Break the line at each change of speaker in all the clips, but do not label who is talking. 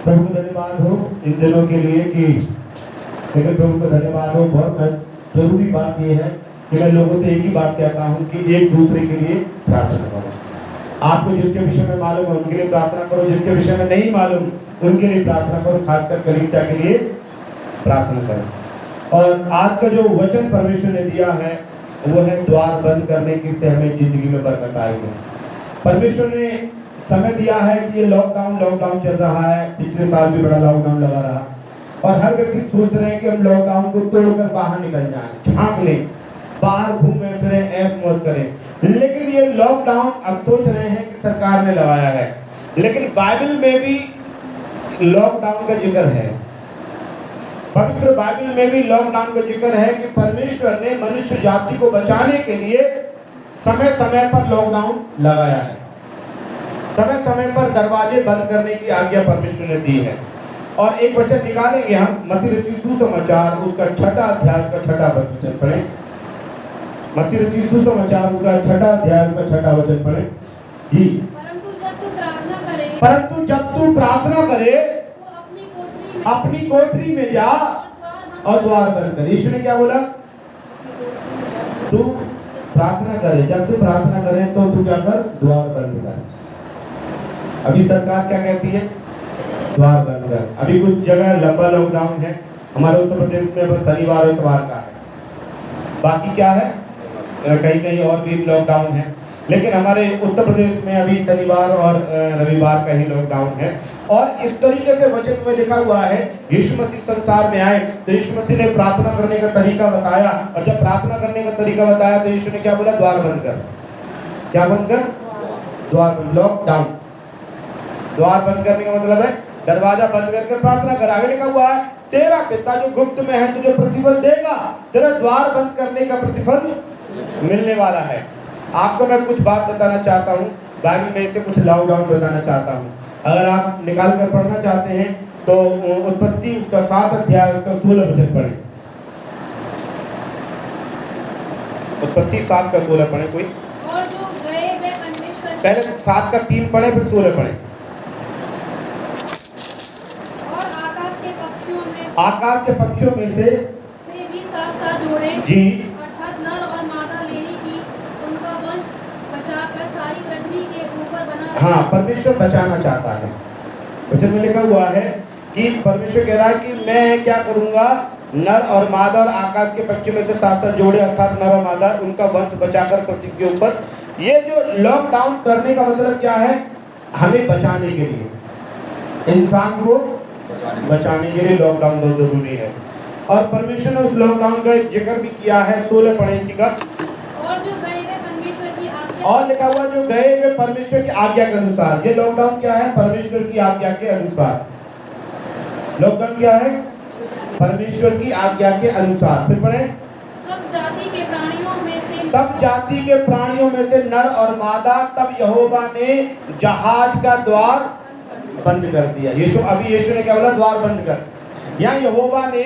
प्रभु को धन्यवाद हो इन दिनों के लिए कि लेकिन प्रभु को धन्यवाद हो। बहुत जरूरी बात यह है कि मैं लोगों से एक ही बात कहता हूँ कि एक दूसरे के लिए प्रार्थना करो। आपको जिसके विषय में मालूम है उनके लिए प्रार्थना करो, जिसके विषय में नहीं मालूम उनके लिए प्रार्थना करो, खासकर कलीसिया के लिए प्रार्थना करो। और आज का जो वचन परमेश्वर ने दिया है वो है द्वार बंद करने की से हमें जिंदगी में बरकत आएगी। परमेश्वर ने समय दिया है कि ये लॉकडाउन चल रहा है, पिछले साल भी बड़ा लॉकडाउन लगा रहा और हर व्यक्ति सोच रहे हैं कि हम लॉकडाउन को तोड़कर बाहर निकल जाएं, झांक लें, बाहर घूमे फिरे, ऐश मौज करें। लेकिन ये लॉकडाउन अब सोच रहे हैं कि सरकार ने लगाया है, लेकिन बाइबल में भी लॉकडाउन का जिक्र है। पवित्र बाइबल में भी लॉकडाउन का जिक्र है कि परमेश्वर ने मनुष्य जाति को बचाने के लिए समय समय पर लॉकडाउन लगाया है, समय समय पर दरवाजे बंद करने की आज्ञा परमेश्वर ने दी है। और एक वचन निकालेंगे हम मत्ती रचित सुसमाचार उसका 6ठा अध्याय का 6ठा वचन पढ़ें। मत्ती रचित सुसमाचार उसका 6ठा अध्याय का 6ठा वचन पढ़ें जी। परंतु जब तू प्रार्थना करे अपनी कोठरी में जा और द्वार बंद कर। यीशु ने क्या बोला? तू प्रार्थना करे, जब तू प्रार्थना करे तो तू क्या कर? द्वार बंद कर। अभी सरकार क्या कहती है? द्वार बंद कर। अभी कुछ जगह लंबा लॉकडाउन है, हमारे उत्तर प्रदेश में बस शनिवार और इतवार का है, बाकी क्या है कहीं कहीं और भी लॉकडाउन है, लेकिन हमारे उत्तर प्रदेश में अभी शनिवार और रविवार का ही लॉकडाउन है। और इस तरीके से वचन में लिखा हुआ है यीशु मसीह संसार में आए तो यीशु मसीह ने प्रार्थना करने का तरीका बताया, और जब प्रार्थना करने का तरीका बताया तो यीशु ने क्या बोला? द्वार बंद कर। क्या बंद कर? द्वार बंद। लॉकडाउन, द्वार बंद करने का मतलब है दरवाजा बंद करके प्रार्थना कर। आगे लिखा हुआ है तेरा पिता जो गुप्त में है तुझे प्रतिफल देगा, तेरा द्वार बंद करने का प्रतिफल मिलने वाला है। आपको मैं कुछ बात बताना चाहता हूँ, बाइबल में से कुछ लॉकडाउन बताना चाहता हूँ। अगर आप निकाल कर पढ़ना चाहते हैं तो उत्पत्ति उसका 7 अध्याय उसका 16 वचन पढ़ें। उत्पत्ति 7 का 16 पढ़ें कोई।
और जो गए वे परमेश्वर
पहले 7 का 3 पढ़े फिर 16 पढ़े।
और
आकाश के पक्षियों में से
भी साथ जोड़े
जी,
अर्थात नर और मादा लेने की उनका वंश बचाकर सारी पृथ्वी के ऊपर बना।
हाँ, परमेश्वर बचाना चाहता है। वचन में लिखा हुआ है कि परमेश्वर कह रहा है कि मैं क्या करूंगा, नर और मादा और आकाश के पक्षियों में से 7 जोड़े अर्थात नर और मादा उनका वंश बचाकर पृथ्वी के ऊपर। ये जो लॉकडाउन करने का मतलब क्या है? हमें बचाने के लिए, इंसान को बचाने के लिए लॉकडाउन बहुत जरूरी है। और परमेश्वर ने उस लॉकडाउन का जिक्र भी किया है 16 पढ़े इसी का।
और जो गए वे परमेश्वर की आज्ञा,
और लिखा हुआ जो गए वे परमेश्वर की आज्ञा के अनुसार। ये लॉकडाउन क्या है? परमेश्वर की आज्ञा के अनुसार। लॉकडाउन क्या है? परमेश्वर की आज्ञा के अनुसार। फिर पढ़े
सब जाति के प्राणियों में से,
सब जाति के प्राणियों में से नर और मादा। तब यहोवा ने जहाज का द्वार बंद कर दिया। यीशु ने क्या बोला? द्वार बंद कर। यहाँ यहोवा ने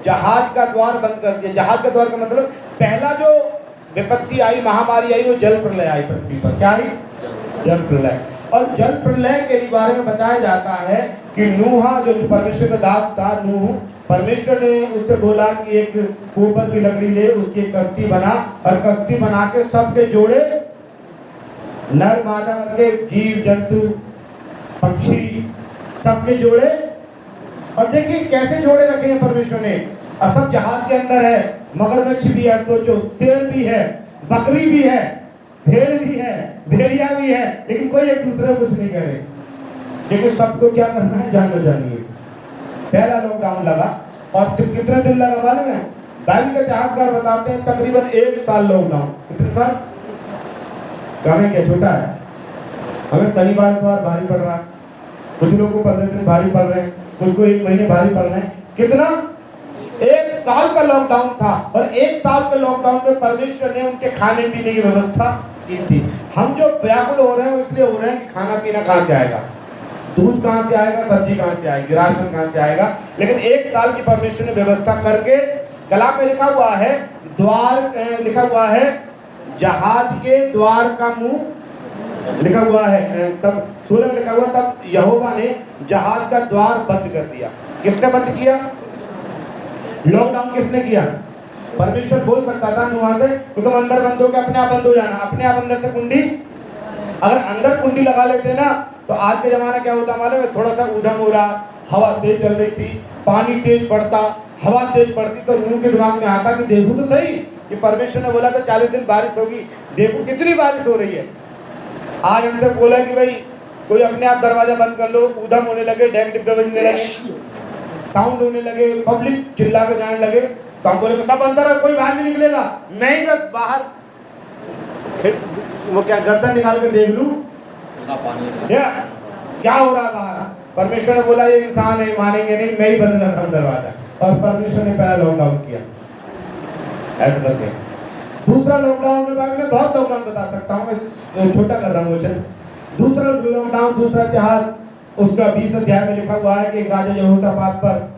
जहाज का द्वार बंद कर दिया। जहाज का द्वार का मतलब पहला जो विपत्ति आई, महामारी आई, वो जल प्रलय आई पृथ्वी पर। क्या आई? जल प्रलय। और जल प्रलय के बारे में बताया जाता है कि नूह जो परमेश्वर का दास था, नूह, परमेश्वर ने उससे बोला कि एक कोबर की लकड़ी ले, उसकी कश्ती बना, और कश्ती बना के सबके जोड़े, नर मादा के जीव जंतु पक्षी सबके जोड़े। और देखिए कैसे जोड़े रखे हैं परमेश्वर ने। और सब जहाज के अंदर है, मगरमच्छ भी है, सोचो, शेर भी है, बकरी भी है, भेड़ भी है, भेड़िया भी है, लेकिन कोई एक दूसरे को कुछ नहीं करे, लेकिन सबको क्या करना है? जानो जानिए। पहला लॉकडाउन लगा और कितने दिन लगा मालूम है? बाइबल के इतिहासकार बताते हैं तकरीबन 1 साल लॉकडाउन। कितने साल? कम है क्या? छोटा है? हमें शनिवार इतवार भारी पड़ रहा है, कुछ लोगों को 15 दिन भारी पड़ रहे हैं, कुछ को 1 महीने भारी पड़ रहे हैं। कितना? 1 साल का लॉकडाउन था। और 1 साल के लॉकडाउन में परमेश्वर ने उनके खाने पीने की व्यवस्था की थी। हम जो व्याकुल हो रहे हैं वो इसलिए हो रहे हैं कि खाना पीना कहाँ से आएगा, दूध कहाँ से आएगा, सब्जी कहाँ से आएगी, राशन कहाँ से आएगा। लेकिन 1 साल की परमेश्वर ने व्यवस्था करके, कलाम में लिखा हुआ है द्वार, लिखा हुआ है जहाज के द्वार का मुंह लिखा हुआ है तब 16 में लिखा हुआ तब यहोवा ने जहाज का द्वार बंद कर दिया। किसने बंद किया? लॉकडाउन किसने किया? परमेश्वर बोल सकता था वहां से तो तुम अंदर बंद हो के अपने आप बंद हो जाना, अपने आप अंदर से कुंडी, अगर अंदर कुंडी लगा लेते ना तो आज के जमाना क्या होता मालूम है, थोड़ा सा ऊधम हो रहा, हवा तेज चल रही थी, पानी तेज पड़ता, हवा तेज पड़ती तो रूह के दिमाग में आता कि देखो तो सही कि परमेश्वर ने बोला था 40 दिन बारिश होगी, देखो कितनी बारिश हो रही है। आज हमसे बोला कि भाई कोई अपने आप दरवाजा बंद कर लो, ऊधम होने लगे, डेग डिब्बे बजने लगे, साउंड होने लगे, पब्लिक चिल्ला के जाने लगे, तो हम बोले सब अंदर है, कोई बाहर नहीं निकलेगा, मैं ही बस बाहर वो क्या गर्दन निकाल के देख लूं क्या हो रहा है बाहर। परमेश्वर ने बोला ये इंसान है, मानेंगे नहीं, मैं ही बंद कर रहा हूँ दरवाजा, और परमेश्वर ने पहला लॉकडाउन किया ऐसा करके। दूसरा लॉकडाउन के बारे में बहुत लॉकडाउन बता सकता हूँ, मैं छोटा कर रहा हूँ। दूसरा लॉकडाउन, दूसरा इतिहास उसका 20 अध्याय में लिखा हुआ है कि एक राजा यहोशापात पर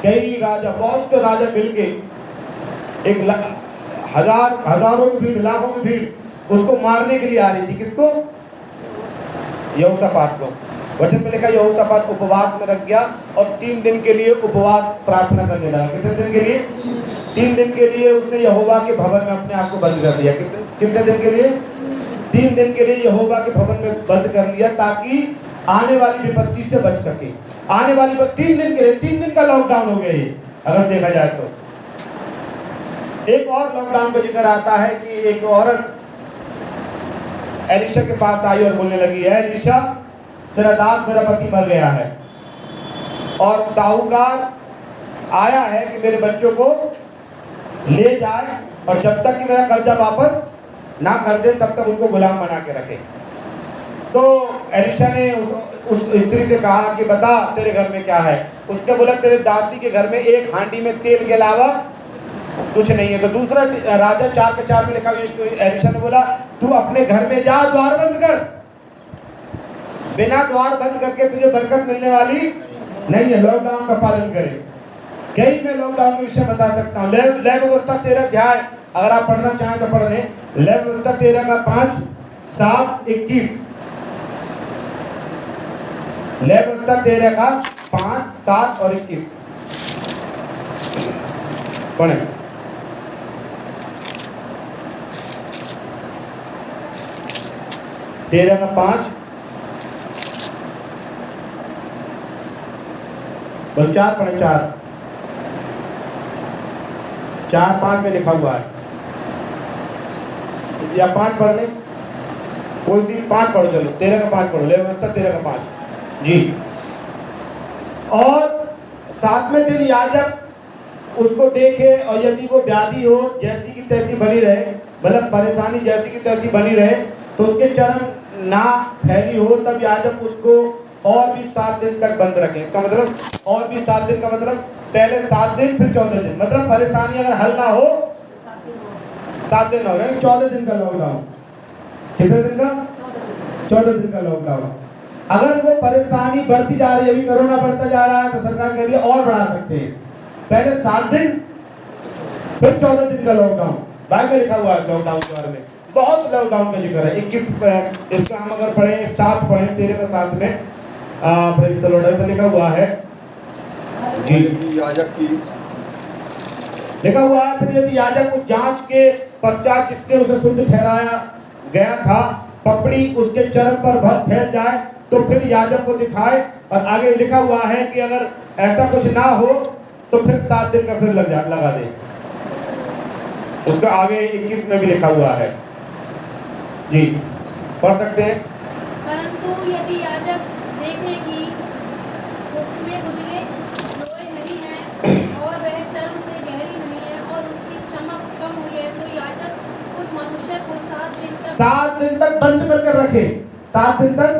कई राजा, बहुत से राजा मिलके एक हजारों की भीड़, लाखों की भीड़ उसको मारने के लिए आ रही थी। किसको? यहोशापात को। वचन में लिखा यहोशापात उपवास में रख गया और 3 दिन के लिए उपवास प्रार्थना करने लगा। कितने दिन के लिए? 3 दिन के लिए उसने यहोवा के भवन में अपने आप को बंद कर दिया। कितने दिन के लिए? 3 दिन के लिए यहोवा के भवन में बंद कर लिया ताकि आने वाली विपत्ति से बच सके। आने वाली 3 दिन के लिए, 3 दिन का लॉकडाउन हो गया ये अगर देखा जाए तो। एक और लॉकडाउन का जिक्र आता है कि एक औरत एलिशा के पास आई और बोलने लगी है, एलिशा तेरा दास मेरा पति मर गया है और साहूकार आया है कि मेरे बच्चों को ले जाए और जब तक कि मेरा कर्जा वापस ना कर दे तब तक उनको गुलाम बना के रखे। तो एलिशा ने उस स्त्री से कहा कि बता तेरे घर में क्या है। उसने बोला तेरे दासी के घर में एक हांडी में तेल के अलावा कुछ नहीं है। तो दूसरा राजा 4:4 में लिखा हुआ, एलिशा ने बोला तू अपने घर में जा, द्वार बंद कर, बिना द्वार बंद करके तुझे बरकत मिलने वाली नहीं है। लॉकडाउन का पालन करें। कई मैं लॉकडाउन के विषय बता सकता हूँ। लय व्यवस्था 13 अध्याय अगर आप पढ़ना चाहें तो पढ़ लें। लय व्यवस्था 13 का 5, 7, 21। लय व्यवस्था 13 का 5, 7 और 21 पढ़ें। तेरह का 5 और 4 पढ़े। 4-5 में लिखा हुआ है या 5 पढ़ लें, कोई भी 5 पढ़ो। चलो 13 का 5 पढ़ो। ले व्यवस्था 13 का 5 जी। और 7वें दिन याजक उसको देखे और यदि वो व्याधि हो जैसी की तैसी बनी रहे, मतलब परेशानी जैसी की तैसी बनी रहे, तो उसके चर्म ना फैली हो, तब याजक उसको और भी 7 दिन तक बंद रखें। इसका मतलब और भी 7 दिन का मतलब पहले 7 दिन फिर 14 दिन, मतलब परेशानी अगर हल ना हो 7 दिन हो रहे, 14 दिन का लॉकडाउन। कितने दिन का? 14 दिन का लॉकडाउन। अगर वो परेशानी बढ़ती जा रही है, अभी कोरोना बढ़ता जा रहा है, तो सरकार के लिए और बढ़ा सकते हैं। पहले 7 दिन फिर 14 दिन का लॉकडाउन। बाइबल में लिखा हुआ है लॉकडाउन के बारे में, बहुत लॉकडाउन का जिक्र है। 21 इसका हम अगर पढ़े 7 पढ़े 13 का 7 में प्रेज़ द लॉर्ड लिखा हुआ है जी।
याजक की
लिखा हुआ है फिर यदि याजक उस जांच के पश्चात जिसने उसे शुद्ध ठहराया गया था पपड़ी उसके चर्म पर फैल जाए तो फिर याजक को दिखाए। और आगे लिखा हुआ है कि अगर ऐसा कुछ ना हो तो फिर 7 दिन का फिर लगा दे। उसका आगे 21 में भी लिखा हुआ है जी, पढ़ सकते हैं।
परंतु यदि याजक देखे कि उसमें खुजली लोए नहीं है और वह चर्म से गहरी नहीं है और उसकी चमक कम हुई है, तो याजक उस मनुष्य को 7 दिन तक
बंद करके रखे। 7 दिन तक,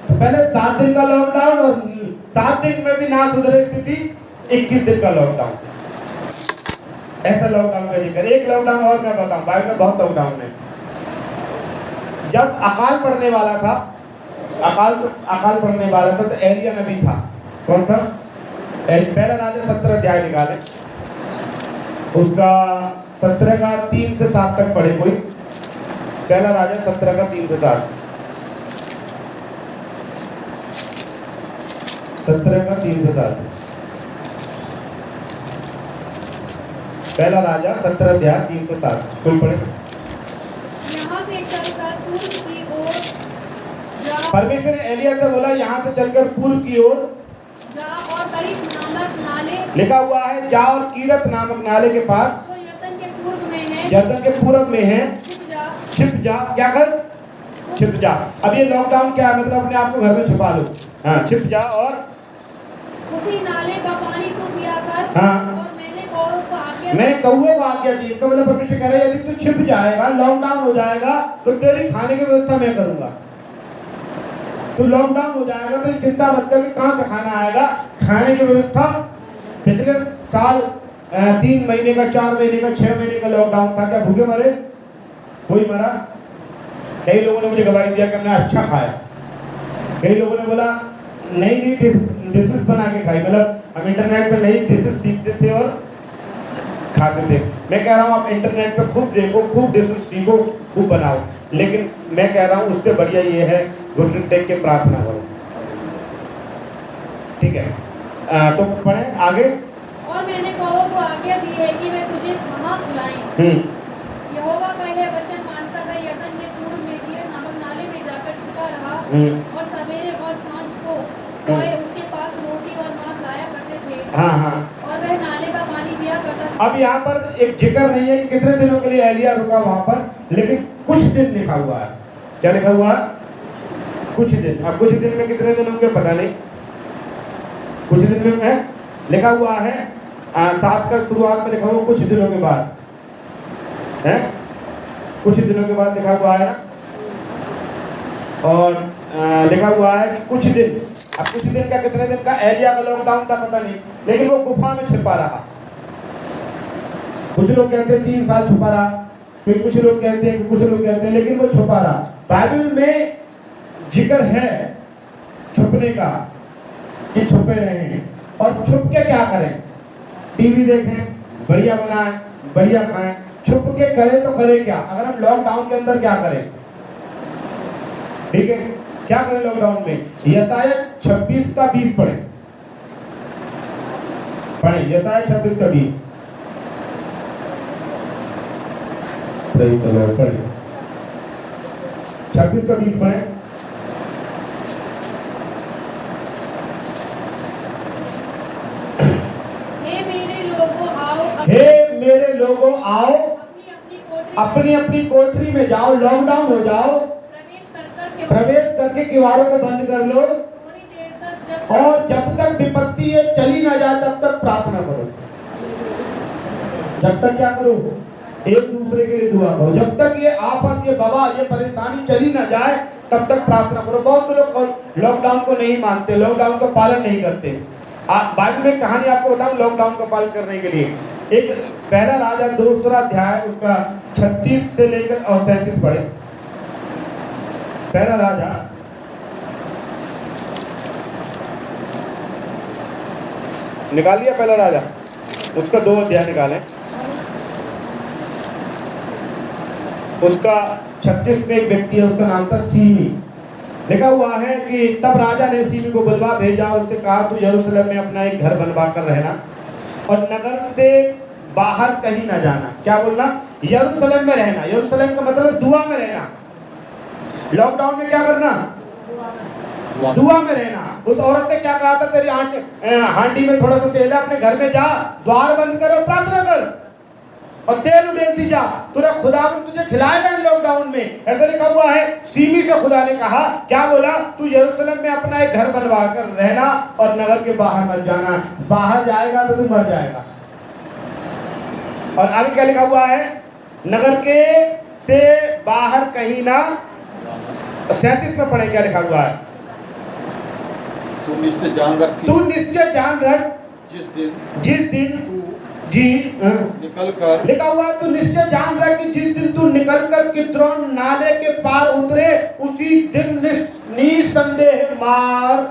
तो पहले 7 दिन का लॉकडाउन और 7 दिन में भी ना सुधरे स्थिति 21 दिन का लॉकडाउन। ऐसा लॉकडाउन का जिक्र। एक लॉकडाउन और मैं बताऊं, बाइबल में बहुत लॉकडाउन है। जब अकाल पड़ने वाला था, अकाल पड़ने वाला था तो एलिया नबी था। कौन था? पहला राजा 17 अध्याय निकाले, उसका 17 का 3 से 7 तक पढ़े कोई। पहला राजा 17 का 3 से 7। 17 का 3 से 7। पहला राजा 17 अध्याय 3 से 7। कोई पढ़े?
यहाँ से चलकर पूर्व की ओर जा,
परमेश्वर ने एलिया से बोला यहाँ से चलकर पूर्व की ओर
जा और करीब नामक नाले
लिखा हुआ है, जा और कीरत नामक नाले के पास
जो यरदन के पूर्व में है
यरदन के पूरब में है,
छिप जा।
छिप जा। क्या कर? छिप जा। अब ये लॉकडाउन क्या है? मतलब अपने आप को घर में छुपा लो। हाँ, छिप जा। और
उसी नाले का पानी तू पिया कर।
हाँ।
और मैंने कौवे को आज्ञा
मैंने कौवे को आज्ञा दी। इसका मतलब परमेश्वर कह रहा है यदि तू छिप जाएगा, लॉकडाउन हो जाएगा, तो तेरी खाने की व्यवस्था मैं करूंगा। तो लॉकडाउन हो जाएगा तो चिंता मत कर कि कहाँ से खाना आएगा। खाने की व्यवस्था पिछले साल 3 महीने का, 4 महीने का, 6 महीने का लॉकडाउन था। क्या भूखे मरे? कोई मरा? कई लोगों ने मुझे गवाही दिया कि हमने अच्छा खाया। कई लोगों ने बोला नई नई डिशेस बना के खाई। मतलब हम इंटरनेट पे नई डिशेस सीखते थे और खाते थे। मैं कह रहा हूँ आप इंटरनेट पे खूब देखो, खूब डिशेस सीखो, खूब बनाओ, लेकिन मैं कह रहा हूँ उससे बढ़िया ये है घुटने टेक के प्रार्थना करो। ठीक है, तो पढ़े आगे।
और मैंने कौवे को आज्ञा दी है कि वे तुझे थमा बुलाएं। यहोवा का यह वचन मानकर वह यरदन के पूर्व में कीरत नामक नाले में जाकर छिपा रहा। और सवेरे और सांझ को कौवे उसके पास रोटी और मांस लाया करते थे।
हाँ हाँ।
और वह नाले का पानी पिया करता था।
अब यहाँ पर एक जिक्र नहीं है कि कितने दिनों के लिए एलिया रुका वहां पर, लेकिन कुछ दिन लिखा हुआ है। क्या लिखा हुआ है? कुछ दिन। अब कुछ दिन में कितने दिन होंगे पता नहीं। कुछ दिन में है लिखा हुआ है 7 का शुरुआत में लिखा हुआ कुछ दिनों के बाद है, कुछ दिनों के बाद लिखा हुआ है ना। और लिखा हुआ है कि कुछ दिन। अब कुछ दिन का कितने दिन का? एलिया का लॉकडाउन था पता नहीं, लेकिन वो गुफा में छिपा रहा। कुछ लोग कहते हैं 3 साल छुपा रहा, फिर कुछ लोग कहते हैं, कुछ लोग कहते हैं, लेकिन वो छुपा रहा। बाइबल में जिक्र है छुपने का कि छुपे रहे। और छुप के क्या करें? टीवी देखें, बढ़िया बनाएं, बढ़िया खाएं। छुप के करें तो करें क्या? अगर हम लॉकडाउन के अंदर क्या करें? ठीक है, क्या करें लॉकडाउन में? यशायाह 26 का 20 पढ़ें। यशायाह 26 का 20 पढ़ें। 26 का 20 पढ़ें। हे मेरे लोगों आओ, अपनी अपनी कोठरी में जाओ, लॉकडाउन हो जाओ, प्रवेश करके किवाड़ों को बंद कर लो, और जब तक विपत्ति ये चली ना जाए तब तक प्रार्थना करो। जब तक क्या करो? एक दूसरे के लिए दुआ करो। जब तक ये आफत, ये बवा, ये परेशानी चली ना जाए तब तक प्रार्थना करो। बहुत से लोग लॉकडाउन को नहीं मानते, लॉकडाउन का पालन नहीं करते। बाइबल में कहानी आपको बताऊं लॉकडाउन का पालन करने के लिए। एक पहला राजा 2 अध्याय उसका 36 से लेकर और 37 पढ़े। पहला राजा निकाल लिया? पहला राजा उसका 2 अध्याय निकालें। उसका 36 में एक व्यक्ति है, उसका नाम था सीमी। लिखा हुआ है कि तब राजा ने सीमी को बुलवा भेजा, उससे कहा तू यरूशलेम में अपना एक घर बनवा कर रहना और नगर से बाहर कहीं ना जाना। क्या बोलना? यरूशलेम में रहना। यरूशलेम का मतलब दुआ में रहना। लॉकडाउन में क्या करना? दुआ में रहना। उस औरत से क्या कहा था? तेरी हांडी में थोड़ा सा तेल है, अपने घर में जा, द्वार बंद कर और प्रार्थना कर और तेल उड़ेलती जा, तुझे खुदा तुझे खिलाएगा इन लॉकडाउन में। ऐसा लिखा हुआ है। सीमी से खुदा ने कहा, क्या बोला? तू यरूशलेम में अपना एक घर बनवा कर रहना और नगर के बाहर मत जाना। बाहर जाएगा तो तू मर जाएगा। और आगे क्या लिखा हुआ है? नगर के से बाहर कहीं ना। 37 में पढ़े क्या लिखा हुआ है?
तू निश्चय जान रख जिस दिन तू
जी
निकल कर
लिखा हुआ है। तू निश्चय जान रहा कि जिस दिन तू निकल कर किद्रोन नाले के पार उतरे उसी दिन निसंदेह मार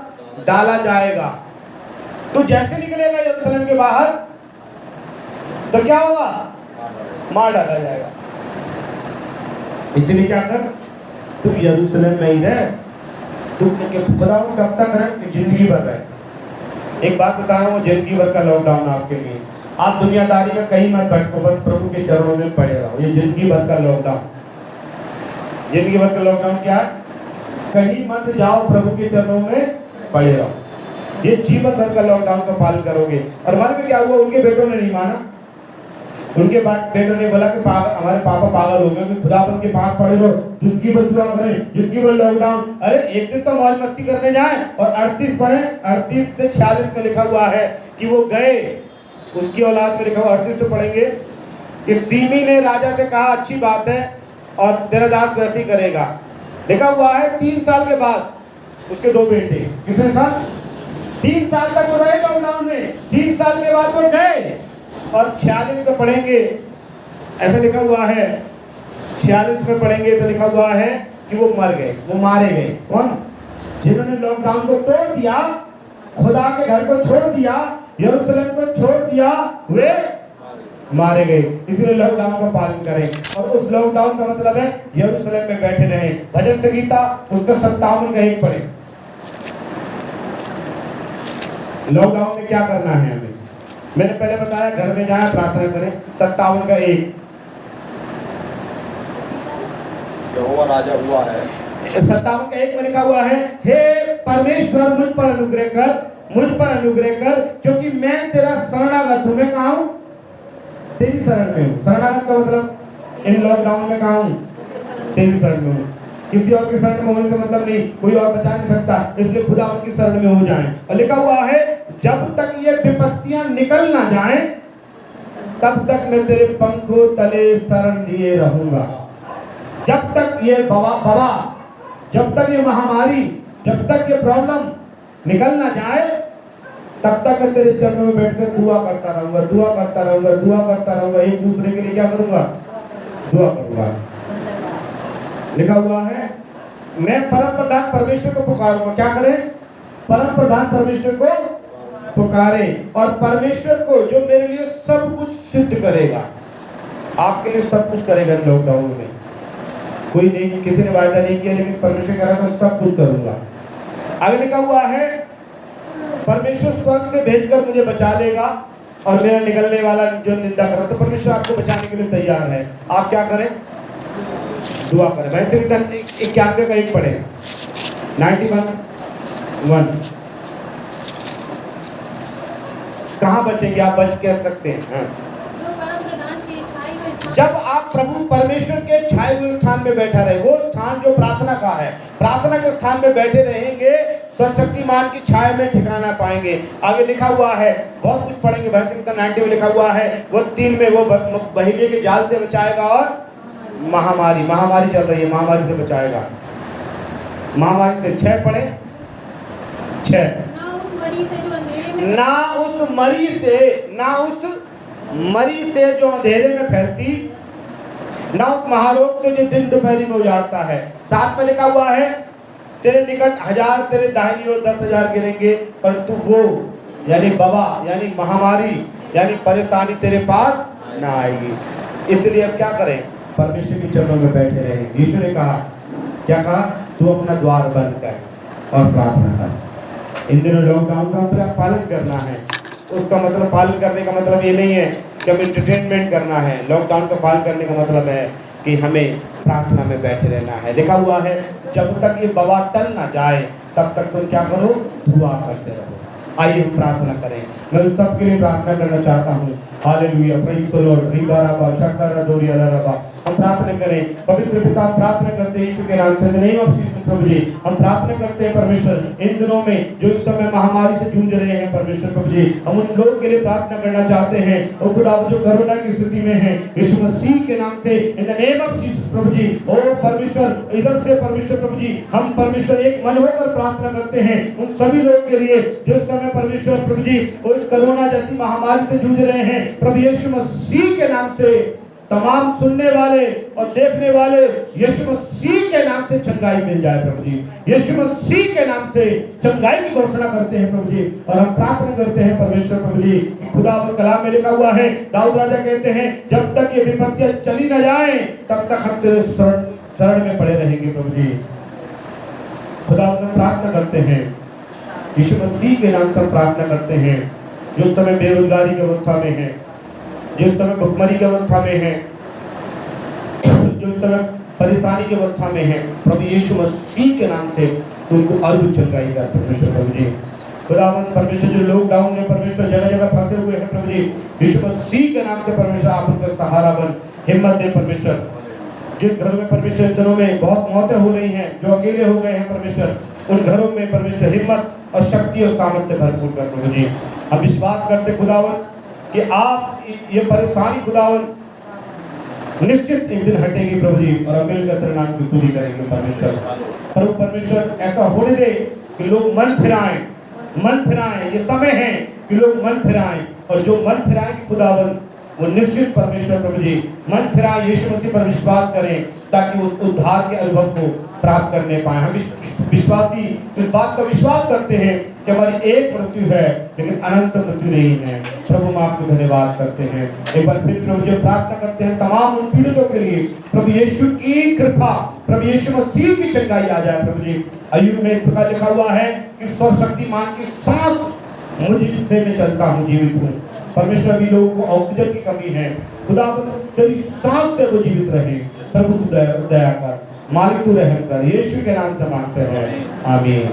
डाला जाएगा। तू जैसे निकलेगा यरूशलेम के बाहर तो क्या होगा? मार डाला जाएगा। इसलिए क्या कर, तू यरूशलेम में ही रह, तू खुदा कब तक रहे, जिंदगी भर रहे। एक बात बता रहा हूँ, जिंदगी भर का लॉकडाउन आपके लिए। आप दुनियादारी में कहीं मत बैठो, बस प्रभु के चरणों में पड़े रहो। ये जिंदगी भर का लॉकडाउन, जिंदगी भर का लॉकडाउन क्या है? कहीं मत जाओ, प्रभु के चरणों में पड़े रहो। ये जीवन भर का लॉकडाउन का पालन करोगे। और मन में क्या हुआ, उनके बेटों ने नहीं माना। उनके बेटों ने बोला कि हमारे पापा पागल हो गए, खुदाबंद के पास पड़े रहो, जिंदगी भर दुआ करें, जिंदगी भर लॉकडाउन। अरे एक दिन तो मौज मस्ती करने जाए। और 38 पढ़े, 38 से 46 में लिखा हुआ है कि वो गए, उसकी औलाद में लिखा हुआ 38 तो पढ़ेंगे कि सीमी ने राजा से कहा अच्छी बात है और तेरा दास वैसे ही करेगा। लिखा हुआ है 3 साल के बाद उसके 2 बेटे, कितने साल? 3 साल तक वो रहे लॉकडाउन में। 3 साल के बाद वो गए। और 46 में पढ़ेंगे, ऐसा लिखा हुआ है, 46 में पढ़ेंगे तो लिखा हुआ है कि वो मर गए, वो मारे गए। कौन? जिन्होंने लॉकडाउन को तोड़ दिया, खुदा के घर को छोड़ दिया, यरूशलेम को छोड़ दिया, वे मारे गए। इसलिए लॉकडाउन का पालन करें। और उस लॉकडाउन का मतलब है यरूशलेम में बैठे रहें। भजन संगीता उसका 57 का 1 पढ़े। लॉकडाउन में क्या करना है हमें? मैंने पहले बताया घर में जाए प्रार्थना करें। 57 का 1
यहोवा राजा हुआ है।
57 का 1 में लिखा हुआ है, हे परमेश्वर मुझ पर अनुग्रह कर, मुझ पर अनुग्रह कर, क्योंकि मैं तेरा शरणागत हूँ। मैं कहाँ हूँ? तेरी शरण में हूँ। शरणागत का मतलब इन लॉकडाउन में कहाँ हूँ? तेरी शरण में हूँ। किसी और की शरण में होने का मतलब नहीं, कोई और बचा नहीं सकता, इसलिए खुदा उनकी शरण में हो जाए। और लिखा हुआ है, जब तक ये विपत्तियां निकल ना जाए तब तक मैं तेरे पंखों तले शरण लिए रहूंगा। जब तक ये बवा, जब तक ये महामारी, जब तक ये प्रॉब्लम निकल ना जाए तब तक मैं तेरे चरणों में बैठकर दुआ करता रहूंगा, दुआ करता रहूंगा, दुआ करता रहूंगा। एक दूसरे के लिए क्या करूंगा? दुआ करूंगा। लिखा हुआ है, मैं परम प्रधान परमेश्वर को पुकारूंगा। क्या करें? परम प्रधान परमेश्वर को पुकारे, और परमेश्वर को जो मेरे लिए सब कुछ सिद्ध करेगा। आपके लिए सब कुछ करेगा लॉकडाउन में। कोई नहीं, किसी ने वायदा नहीं किया, लेकिन परमेश्वर कह रहा है मैं सब कुछ करूंगा। आगे लिखा हुआ है, परमेश्वर स्वर्ग से भेजकर मुझे बचा लेगा और मेरा निकलने वाला जो निंदा कर रहा, तो परमेश्वर आपको बचाने के लिए तैयार है। आप क्या करें? दुआ करें। मैं 91 का 1 पढ़े। 91 कहाँ बचेंगे? आप बच कह सकते हैं। जब आप प्रभु परमेश्वर के छाए हुए स्थान में बैठा रहे, वो स्थान जो प्रार्थना का है, प्रार्थना के स्थान में बैठे रहेंगे, सर्वशक्तिमान की छाया में ठिकाना पाएंगे। आगे लिखा हुआ है, बहुत कुछ पढ़ेंगे। भजन 90 में लिखा हुआ है, वो 3 में वो बहेलिये के जाल से बचाएगा और महामारी चल रही है, महामारी से बचाएगा। महामारी से 6 पढ़े। 6 ना उस मरी से जो अंधेरे में फैलती, ना उस महारोग से जो दिन दोपहरी में उजाड़ता है। 7 में लिखा हुआ है, तेरे निकट 1000 तेरे दाहिनी ओर 10,000 गिरेंगे, परंतु वो यानी बवा यानी महामारी यानी परेशानी तेरे पास ना आएगी। इसलिए अब क्या करें? परमेश्वर के चरणों में बैठे रहे। यीशु ने कहा, क्या कहा? तू अपना द्वार बंद कर और प्रार्थना कर। इन दिनों लॉकडाउन का पालन करना है। उसका मतलब पालन करने का मतलब ये नहीं है कि हमें एंटरटेनमेंट करना है। लॉकडाउन का पालन करने का मतलब है कि हमें प्रार्थना में बैठे रहना है। लिखा हुआ है, जब तक ये बवा टल ना जाए तब तक तुम क्या करो? दुआ करते रहो। आइए हम प्रार्थना करें। मैं उन सबके लिए प्रार्थना करना चाहता हूँ। Hallelujah, praise the Lord. Riba रबा शक्कर दोरिया रबा। हम प्रार्थना करें। पवित्र पिता, प्रार्थना करते हैं यीशु के नाम से, नहीं ऑफ यीशु प्रभु जी, हम प्रार्थना करते हैं परमेश्वर, इन दिनों में जो इस समय महामारी से जूझ रहे हैं परमेश्वर प्रभु जी, हम उन लोगों के लिए प्रार्थना करना चाहते हैं और खुदा जो कोरोना की स्थिति में है, यीशु मसीह के नाम से, in the name of Jesus प्रभु जी। ओ परमेश्वर, इधर से परमेश्वर प्रभु जी, हम परमेश्वर एक मन होकर प्रार्थना करते हैं उन सभी लोगों के लिए जो इस समय परमेश्वर प्रभु जी इस कोरोना जैसी महामारी से जूझ रहे हैं। प्रभु यीशु मसीह के नाम से तमाम सुनने वाले और देखने वाले यीशु मसीह के नाम से चंगाई मिल जाए प्रभु जी। यीशु मसीह के नाम से चंगाई की घोषणा करते हैं प्रभु जी, और हम प्रार्थना करते हैं परमेश्वर प्रभु जी कि खुदा और कलाम में लिखा हुआ है, दाऊद राजा कहते हैं, जब तक ये विपत्तियां चली न जाए तब तक हम तेरे शरण में पड़े रहेंगे प्रभु जी। खुदा हम प्रार्थना करते हैं, यीशु मसीह के नाम से हम प्रार्थना करते हैं। जो समय बेरोजगारी की अवस्था में है, जो समय भुखमरी की अवस्था में है, जो समय परेशानी की अवस्था में है, प्रभु यीशु मसीह के नाम से उनको अर्ब चंगाई कर परमेश्वर प्रभु जी। खुदावंद परमेश्वर जो लॉकडाउन में परमेश्वर जगह जगह फंसे हुए हैं प्रभु जी, यीशु मसीह के नाम से परमेश्वर आप उनका सहारा बन, हिम्मत दे परमेश्वर। जिन घरों में परमेश्वर इन दिनों में बहुत मौतें हो रही हैं, जो अकेले हो गए हैं परमेश्वर, उन घरों में परमेश्वर हिम्मत और शक्ति और सामर्थ्य भरपूर कर प्रभु जी। हम विश्वास करते खुदावन कि आप ये परेशानी खुदावन निश्चित एक दिन हटेगी प्रभु जी, और हम मिलकर तेरे नाम की स्तुति करेंगे परमेश्वर। प्रभु परमेश्वर ऐसा होने दे कि लोग मन फिराएं। ये समय है कि लोग मन फिराएं, और जो मन फिराएंगे खुदावन वो निश्चित परमेश्वर प्रभु जी मन फिराएं, यीशु मसीह पर विश्वास करें, ताकि उस उद्धार के अनुभव को प्राप्त करने पाए। हम विश्वासी इस बात का विश्वास करते हैं कि हमारी एक मृत्यु है, लेकिन अनंत मृत्यु नहीं है। प्रभु हम आपको धन्यवाद करते हैं। एक बार फिर प्रभु जी प्रार्थना करते हैं तमाम उन पीड़ितों के लिए, प्रभु यीशु की कृपा, प्रभु यीशु मसीह की चंगाई आ जाए प्रभु जी। अय्यूब में इस प्रकार लिखा हुआ है कि सर्वशक्तिमान की सांस मुझसे मैं चलता हूँ, जीवित हूँ। परमेश्वर अभी लोगों को ऑक्सीजन की कमी है, खुदा तेरी सांस से वो जीवित रहे। प्रभु तू दया कर, मालिक तू रहम कर, यीशु के नाम से मांगते हैं, आमीन।